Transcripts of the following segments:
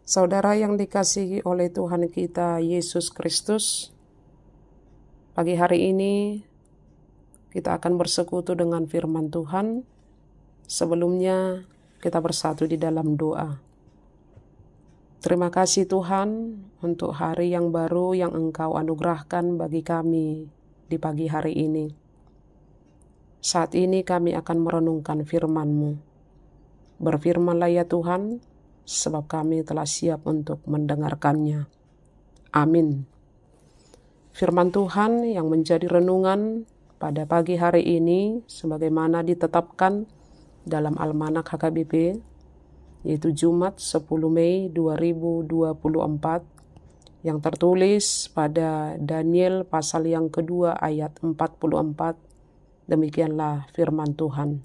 Saudara yang dikasihi oleh Tuhan kita Yesus Kristus, pagi hari ini kita akan bersekutu dengan firman Tuhan. Sebelumnya kita bersatu di dalam doa. Terima kasih Tuhan untuk hari yang baru yang Engkau anugerahkan bagi kami di pagi hari ini. Saat ini kami akan merenungkan firman-Mu. Berfirmanlah ya Tuhan, sebab kami telah siap untuk mendengarkannya. Amin. Firman Tuhan yang menjadi renungan pada pagi hari ini sebagaimana ditetapkan dalam Almanak HKBP, yaitu Jumat 10 Mei 2024, yang tertulis pada Daniel pasal yang kedua ayat 44. Demikianlah firman Tuhan.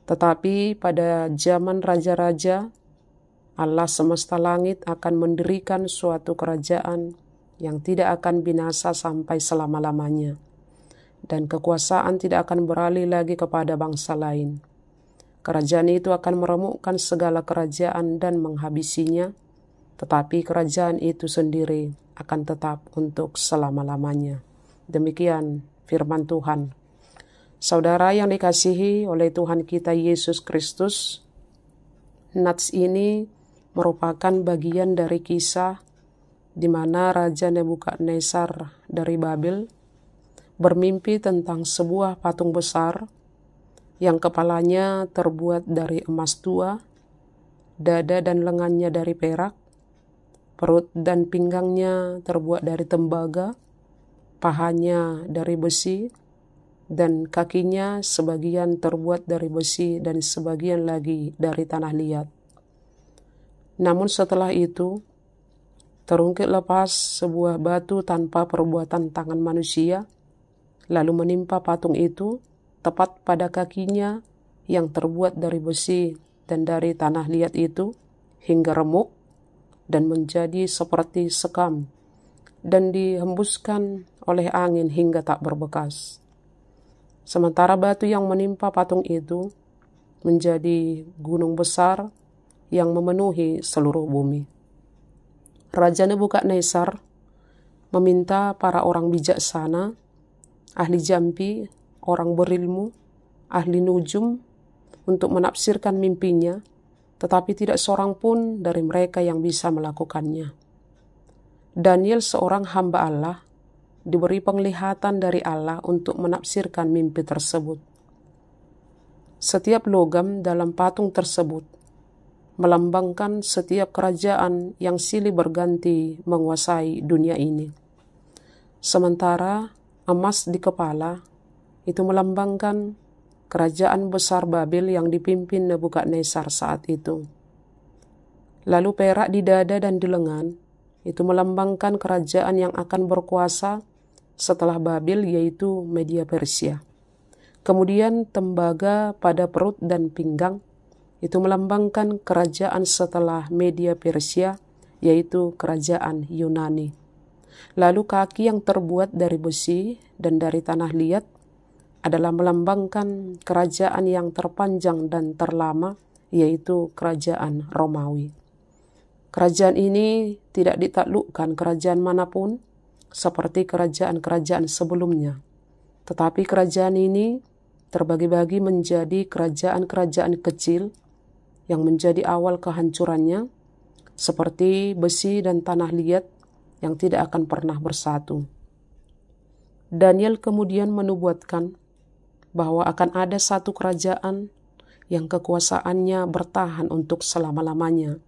Tetapi pada zaman raja-raja, Allah semesta langit akan mendirikan suatu kerajaan yang tidak akan binasa sampai selama-lamanya, dan kekuasaan tidak akan beralih lagi kepada bangsa lain. Kerajaan itu akan meremukkan segala kerajaan dan menghabisinya, tetapi kerajaan itu sendiri akan tetap untuk selama-lamanya. Demikian firman Tuhan. Saudara yang dikasihi oleh Tuhan kita Yesus Kristus, nats ini merupakan bagian dari kisah di mana Raja Nebukadnezar dari Babel bermimpi tentang sebuah patung besar yang kepalanya terbuat dari emas tua, dada dan lengannya dari perak, perut dan pinggangnya terbuat dari tembaga, pahanya dari besi, dan kakinya sebagian terbuat dari besi dan sebagian lagi dari tanah liat. Namun setelah itu, terungkit lepas sebuah batu tanpa perbuatan tangan manusia, lalu menimpa patung itu tepat pada kakinya yang terbuat dari besi dan dari tanah liat itu, hingga remuk dan menjadi seperti sekam dan dihembuskan oleh angin hingga tak berbekas. Sementara batu yang menimpa patung itu menjadi gunung besar yang memenuhi seluruh bumi. Raja Nebukadnezar meminta para orang bijaksana, ahli jampi, orang berilmu, ahli nujum untuk menafsirkan mimpinya, tetapi tidak seorang pun dari mereka yang bisa melakukannya. Daniel, seorang hamba Allah, diberi penglihatan dari Allah untuk menafsirkan mimpi tersebut. Setiap logam dalam patung tersebut melambangkan setiap kerajaan yang silih berganti menguasai dunia ini. Sementara emas di kepala itu melambangkan kerajaan besar Babel yang dipimpin Nebukadnezar saat itu. Lalu perak di dada dan di lengan itu melambangkan kerajaan yang akan berkuasa setelah Babel, yaitu Media Persia. Kemudian tembaga pada perut dan pinggang itu melambangkan kerajaan setelah Media Persia, yaitu kerajaan Yunani. Lalu kaki yang terbuat dari besi dan dari tanah liat adalah melambangkan kerajaan yang terpanjang dan terlama, yaitu kerajaan Romawi. Kerajaan ini tidak ditaklukkan kerajaan manapun seperti kerajaan-kerajaan sebelumnya, tetapi kerajaan ini terbagi-bagi menjadi kerajaan-kerajaan kecil yang menjadi awal kehancurannya, seperti besi dan tanah liat yang tidak akan pernah bersatu. Daniel kemudian menubuatkan bahwa akan ada satu kerajaan yang kekuasaannya bertahan untuk selama-lamanya.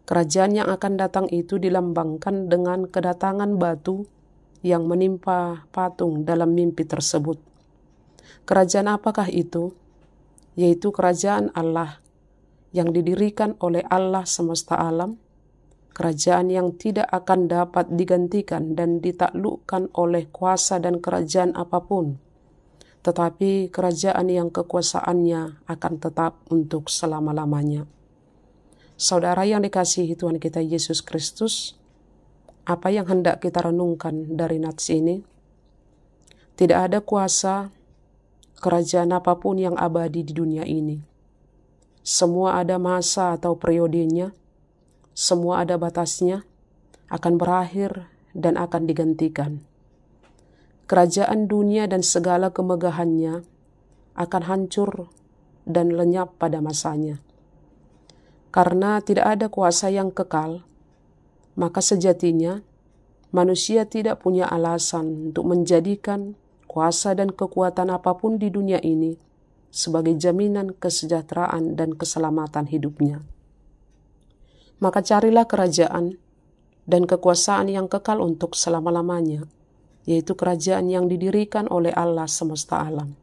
Kerajaan yang akan datang itu dilambangkan dengan kedatangan batu yang menimpa patung dalam mimpi tersebut. Kerajaan apakah itu? Yaitu kerajaan Allah yang didirikan oleh Allah semesta alam, kerajaan yang tidak akan dapat digantikan dan ditaklukkan oleh kuasa dan kerajaan apapun, tetapi kerajaan yang kekuasaannya akan tetap untuk selama-lamanya. Saudara yang dikasihi Tuhan kita Yesus Kristus, apa yang hendak kita renungkan dari nats ini? Tidak ada kuasa kerajaan apapun yang abadi di dunia ini. Semua ada masa atau periodenya, semua ada batasnya, akan berakhir dan akan digantikan. Kerajaan dunia dan segala kemegahannya akan hancur dan lenyap pada masanya. Karena tidak ada kuasa yang kekal, maka sejatinya manusia tidak punya alasan untuk menjadikan kuasa dan kekuatan apapun di dunia ini sebagai jaminan kesejahteraan dan keselamatan hidupnya. Maka carilah kerajaan dan kekuasaan yang kekal untuk selama-lamanya, yaitu kerajaan yang didirikan oleh Allah semesta alam.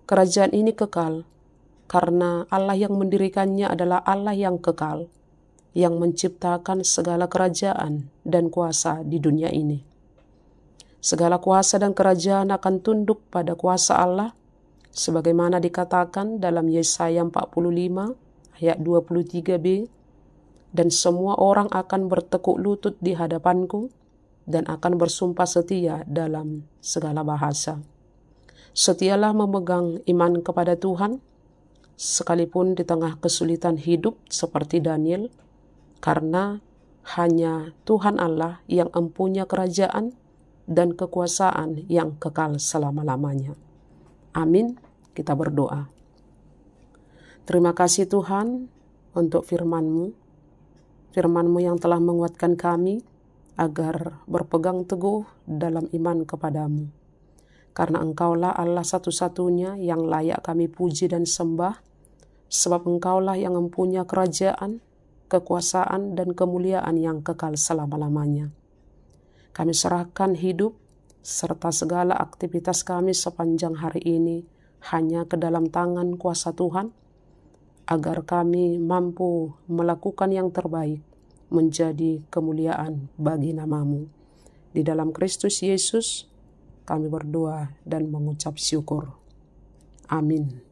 Kerajaan ini kekal karena Allah yang mendirikannya adalah Allah yang kekal, yang menciptakan segala kerajaan dan kuasa di dunia ini. Segala kuasa dan kerajaan akan tunduk pada kuasa Allah, sebagaimana dikatakan dalam Yesaya 45 ayat 23b, dan semua orang akan bertekuk lutut di hadapanku dan akan bersumpah setia dalam segala bahasa. Setialah memegang iman kepada Tuhan, sekalipun di tengah kesulitan hidup seperti Daniel, karena hanya Tuhan Allah yang empunya kerajaan dan kekuasaan yang kekal selama-lamanya. Amin. Kita berdoa. Terima kasih Tuhan untuk firman-Mu, firman-Mu yang telah menguatkan kami agar berpegang teguh dalam iman kepadamu. Karena Engkaulah Allah satu-satunya yang layak kami puji dan sembah, sebab Engkaulah yang mempunyai kerajaan, kekuasaan, dan kemuliaan yang kekal selama-lamanya. Kami serahkan hidup serta segala aktivitas kami sepanjang hari ini hanya ke dalam tangan kuasa Tuhan, agar kami mampu melakukan yang terbaik menjadi kemuliaan bagi nama-Mu. Di dalam Kristus Yesus kami berdoa dan mengucap syukur. Amin.